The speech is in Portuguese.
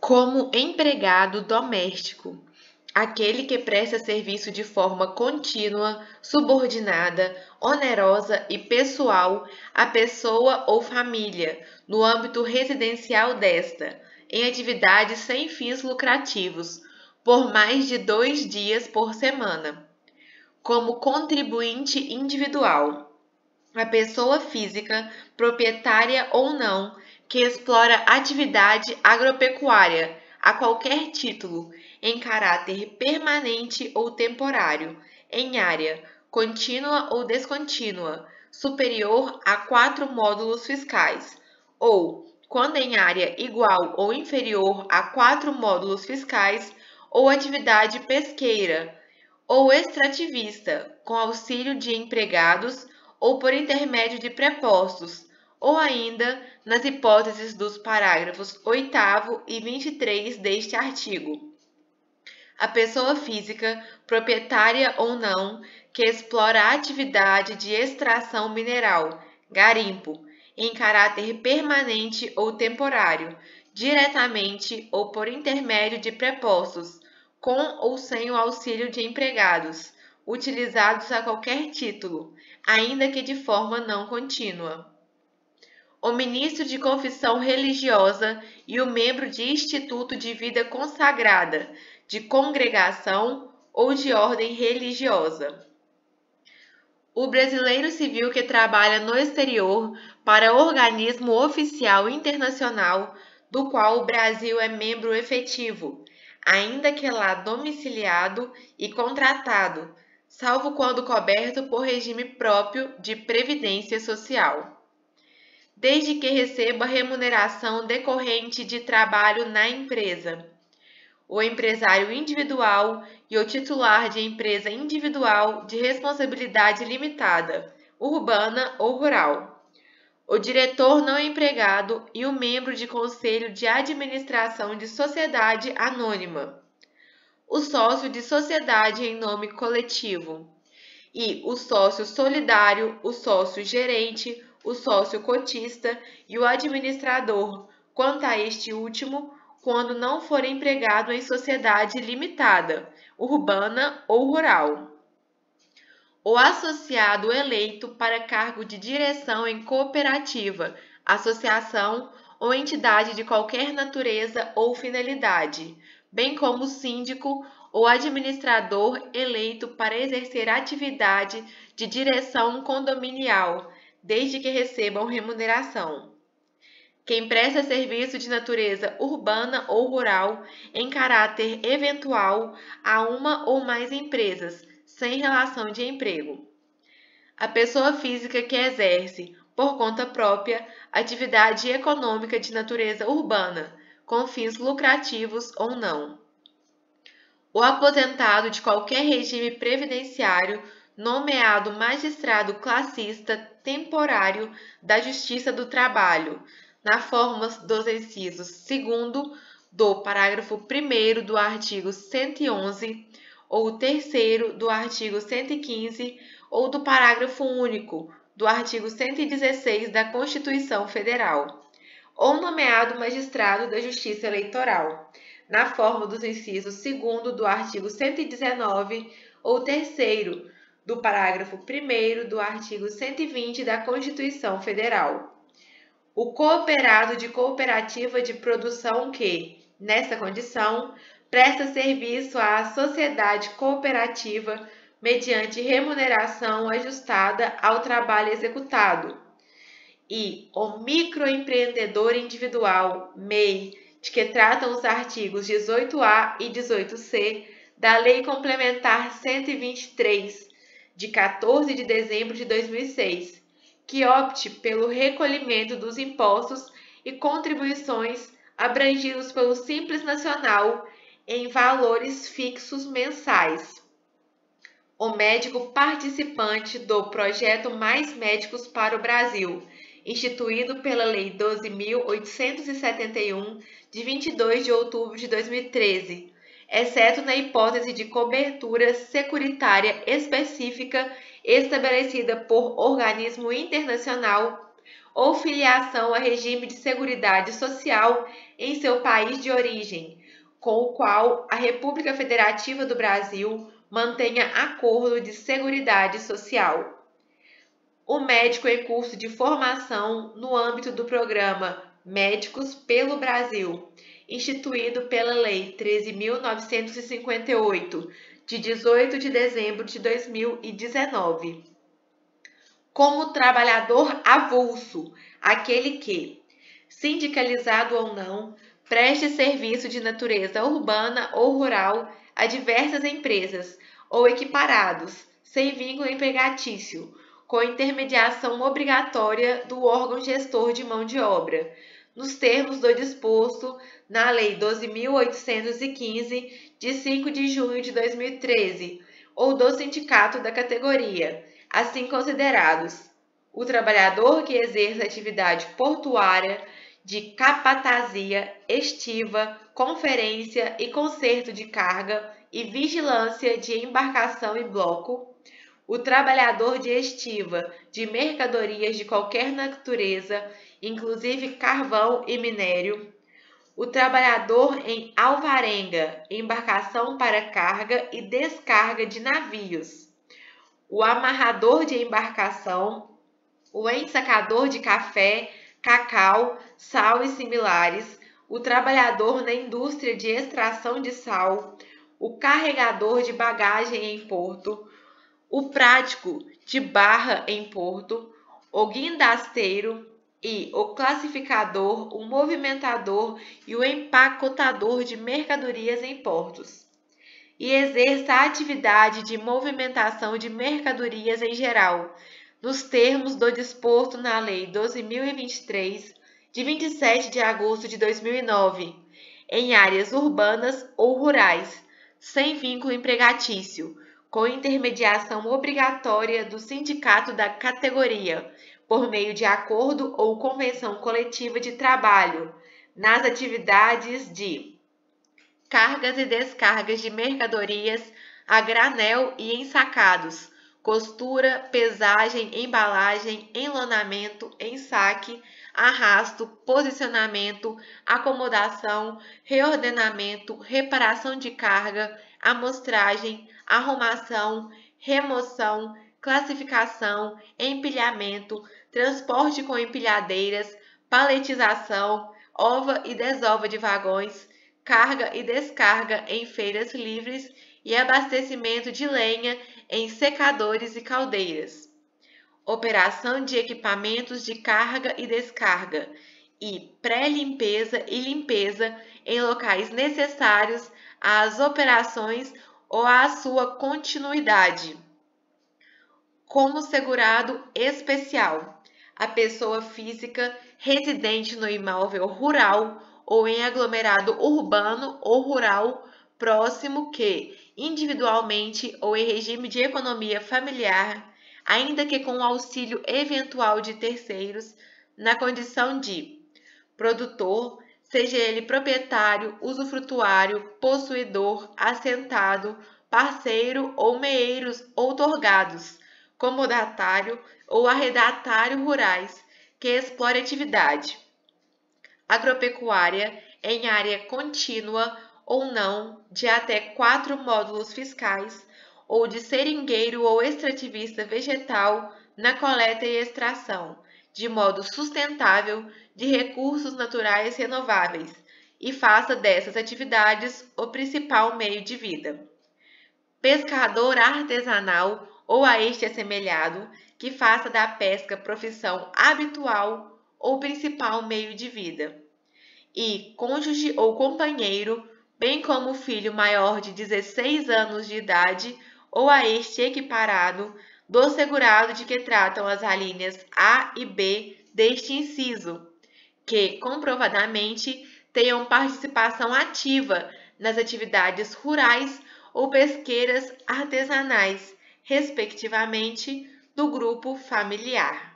como empregado doméstico, aquele que presta serviço de forma contínua, subordinada, onerosa e pessoal à pessoa ou família, no âmbito residencial desta, em atividades sem fins lucrativos, por mais de 2 dias por semana. Como contribuinte individual, a pessoa física, proprietária ou não, que explora atividade agropecuária a qualquer título, em caráter permanente ou temporário, em área contínua ou descontínua, superior a 4 módulos fiscais, ou, quando em área igual ou inferior a 4 módulos fiscais, ou atividade pesqueira ou extrativista, com auxílio de empregados ou por intermédio de prepostos, ou ainda nas hipóteses dos parágrafos 8º e 23 deste artigo. A pessoa física, proprietária ou não, que explora a atividade de extração mineral, garimpo, em caráter permanente ou temporário, diretamente ou por intermédio de prepostos, com ou sem o auxílio de empregados, utilizados a qualquer título, ainda que de forma não contínua. O ministro de confissão religiosa e o membro de instituto de vida consagrada, de congregação ou de ordem religiosa. O brasileiro civil que trabalha no exterior para organismo oficial internacional do qual o Brasil é membro efetivo, ainda que lá domiciliado e contratado, salvo quando coberto por regime próprio de previdência social, desde que receba remuneração decorrente de trabalho na empresa. O empresário individual e o titular de empresa individual de responsabilidade limitada, urbana ou rural. O diretor não empregado e o membro de conselho de administração de sociedade anônima. O sócio de sociedade em nome coletivo. E o sócio solidário, o sócio gerente, o sócio cotista e o administrador, quanto a este último, quando não for empregado em sociedade limitada, urbana ou rural. O associado eleito para cargo de direção em cooperativa, associação ou entidade de qualquer natureza ou finalidade, bem como o síndico ou administrador eleito para exercer atividade de direção condominial, desde que recebam remuneração. Quem presta serviço de natureza urbana ou rural em caráter eventual a uma ou mais empresas, sem relação de emprego. A pessoa física que exerce, por conta própria, atividade econômica de natureza urbana, com fins lucrativos ou não. O aposentado de qualquer regime previdenciário, nomeado magistrado classista temporário da Justiça do Trabalho, na forma dos incisos 2º do parágrafo 1º do artigo 111, ou 3º do artigo 115, ou do parágrafo único do artigo 116 da Constituição Federal, ou nomeado magistrado da Justiça Eleitoral, na forma dos incisos 2º do artigo 119, ou 3º do parágrafo 1º do artigo 120 da Constituição Federal. O cooperado de cooperativa de produção que, nessa condição, presta serviço à sociedade cooperativa mediante remuneração ajustada ao trabalho executado. E o microempreendedor individual, MEI, de que tratam os artigos 18A e 18C da Lei Complementar 123, de 14 de dezembro de 2006, que opte pelo recolhimento dos impostos e contribuições abrangidos pelo Simples Nacional em valores fixos mensais. O médico participante do projeto Mais Médicos para o Brasil, instituído pela Lei 12.871, de 22 de outubro de 2013, exceto na hipótese de cobertura securitária específica estabelecida por organismo internacional ou filiação a regime de seguridade social em seu país de origem, com o qual a República Federativa do Brasil mantenha acordo de seguridade social. O médico em curso de formação no âmbito do programa Médicos pelo Brasil, instituído pela Lei 13.958, de 18 de dezembro de 2019. Como trabalhador avulso, aquele que, sindicalizado ou não, preste serviço de natureza urbana ou rural a diversas empresas ou equiparados, sem vínculo empregatício, com intermediação obrigatória do órgão gestor de mão de obra, nos termos do disposto na Lei 12.815, de 5 de junho de 2013, ou do sindicato da categoria, assim considerados: o trabalhador que exerce atividade portuária, de capatazia, estiva, conferência e conserto de carga e vigilância de embarcação e bloco, o trabalhador de estiva de mercadorias de qualquer natureza, inclusive carvão e minério, o trabalhador em alvarenga, embarcação para carga e descarga de navios, o amarrador de embarcação, o ensacador de café, cacau, sal e similares, o trabalhador na indústria de extração de sal, o carregador de bagagem em porto, o prático de barra em porto, o guindasteiro e o classificador, o movimentador e o empacotador de mercadorias em portos, e exerça a atividade de movimentação de mercadorias em geral, nos termos do disposto na Lei 12.023, de 27 de agosto de 2009, em áreas urbanas ou rurais, sem vínculo empregatício, com intermediação obrigatória do sindicato da categoria, por meio de acordo ou convenção coletiva de trabalho, nas atividades de cargas e descargas de mercadorias a granel e ensacados, costura, pesagem, embalagem, enlonamento, ensaque, arrasto, posicionamento, acomodação, reordenamento, reparação de carga, amostragem, arrumação, remoção, classificação, empilhamento, transporte com empilhadeiras, paletização, ova e desova de vagões, carga e descarga em feiras livres e abastecimento de lenha em secadores e caldeiras, operação de equipamentos de carga e descarga e pré-limpeza e limpeza em locais necessários às operações ou à sua continuidade. Como segurado especial, a pessoa física residente no imóvel rural ou em aglomerado urbano ou rural próximo que, individualmente ou em regime de economia familiar, ainda que com auxílio eventual de terceiros, na condição de produtor, seja ele proprietário, usufrutuário, possuidor, assentado, parceiro ou meeiros outorgados, comodatário ou arrendatário rurais, que explore atividade agropecuária em área contínua ou não de até 4 módulos fiscais, ou de seringueiro ou extrativista vegetal na coleta e extração, de modo sustentável, de recursos naturais renováveis, e faça dessas atividades o principal meio de vida. Pescador artesanal ou a este assemelhado, que faça da pesca profissão habitual ou principal meio de vida. E cônjuge ou companheiro, bem como filho maior de 16 anos de idade ou a este equiparado, do segurado de que tratam as alíneas A e B deste inciso, que comprovadamente tenham participação ativa nas atividades rurais ou pesqueiras artesanais, respectivamente, do grupo familiar.